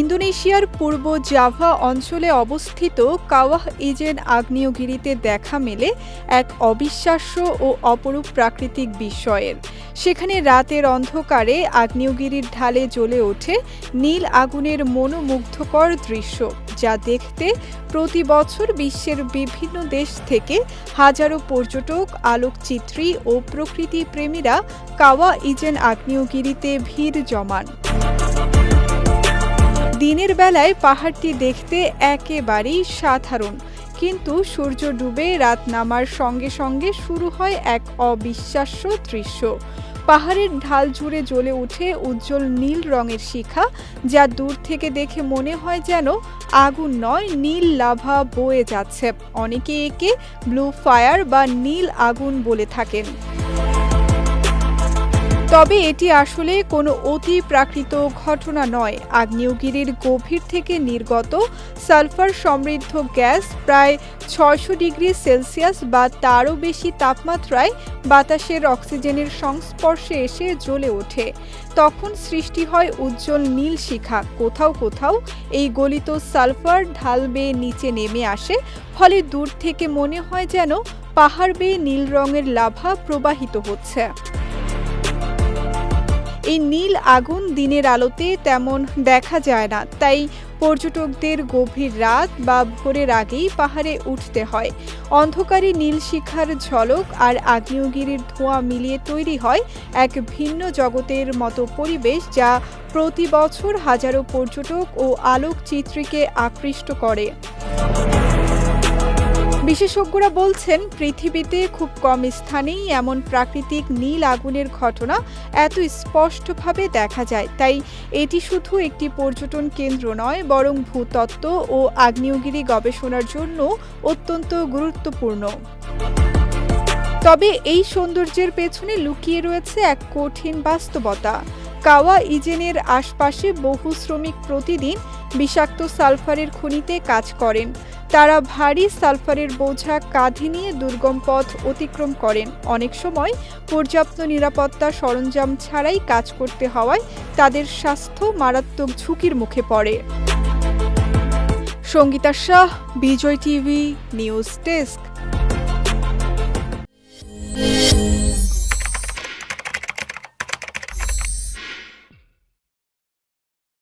ইন্দোনেশিয়ার পূর্ব জাভা অঞ্চলে অবস্থিত কাওয়াহ ইজেন আগ্নেয়গিরিতে দেখা মেলে এক অবিশ্বাস্য ও অপরূপ প্রাকৃতিক বিস্ময়ের। সেখানে রাতের অন্ধকারে আগ্নেয়গিরির ঢালে জ্বলে ওঠে নীল আগুনের মনোমুগ্ধকর দৃশ্য, যা দেখতে প্রতি বছর বিশ্বের বিভিন্ন দেশ থেকে হাজারো পর্যটক, আলোকচিত্রী ও প্রকৃতি প্রেমীরা কাওয়াহ ইজেন আগ্নেয়গিরিতে ভিড় জমান। দিনের বেলায় পাহাড়টি দেখতে একেবারেই সাধারণ, কিন্তু সূর্য ডুবে রাত নামার সঙ্গে সঙ্গে শুরু হয় এক অবিশ্বাস্য দৃশ্য। পাহাড়ের ঢাল জুড়ে জ্বলে ওঠে উজ্জ্বল নীল রঙের শিখা, যা দূর থেকে দেখে মনে হয় যেন আগুন নয়, নীল লাভা বয়ে যাচ্ছে। অনেকে একে ব্লু ফায়ার বা নীল আগুন বলে থাকেন। তবে এটি আসলে কোনো অতি প্রাকৃত ঘটনা নয়। আগ্নেয়গিরির গভীর থেকে নির্গত সালফার সমৃদ্ধ গ্যাস প্রায় ৬০০ ডিগ্রি সেলসিয়াস বা তারও বেশি তাপমাত্রায় বাতাসের অক্সিজেনের সংস্পর্শে এসে জ্বলে ওঠে। তখন সৃষ্টি হয় উজ্জ্বল নীল শিখা। কোথাও কোথাও এই গলিত সালফার ঢাল বেয়ে নিচে নেমে আসে, ফলে দূর থেকে মনে হয় যেন পাহাড় বেয়ে নীল রঙের লাভা প্রবাহিত হচ্ছে। এই নীল আগুন দিনের আলোতে তেমন দেখা যায় না, তাই পর্যটকদের গভীর রাত বা ভোরের আগেই পাহাড়ে উঠতে হয়। অন্ধকারে নীল শিখার ঝলক আর আগ্নেয়গিরির ধোঁয়া মিলিয়ে তৈরি হয় এক ভিন্ন জগতের মতো পরিবেশ, যা প্রতি বছর হাজারো পর্যটক ও আলোকচিত্রীকে আকৃষ্ট করে। বিশেষজ্ঞরা বলছেন, পৃথিবীতে খুব কম স্থানেই এমন প্রাকৃতিক নীল আগুনের ঘটনা এত স্পষ্টভাবে দেখা যায়। তাই এটি শুধু একটি পর্যটন কেন্দ্র নয়, বরং ভূতত্ত্ব ও আগ্নেয়গিরি গবেষণার জন্য অত্যন্ত গুরুত্বপূর্ণ। তবে এই সৌন্দর্যের পেছনে লুকিয়ে রয়েছে এক কঠিন বাস্তবতা। কাওয়াহ ইজেনের আশপাশে বহু শ্রমিক প্রতিদিন বিষাক্ত সালফারের খনিতে কাজ করেন। তারা ভারী সালফারের বোঝা কাঁধে নিয়ে দুর্গম পথ অতিক্রম করেন। অনেক সময় পর্যাপ্ত নিরাপত্তা সরঞ্জাম ছাড়াই কাজ করতে হওয়ায় তাদের স্বাস্থ্য মারাত্মক ঝুঁকির মুখে পড়ে। সঙ্গীতা শাহ, বিজয় টিভি নিউজ ডেস্ক।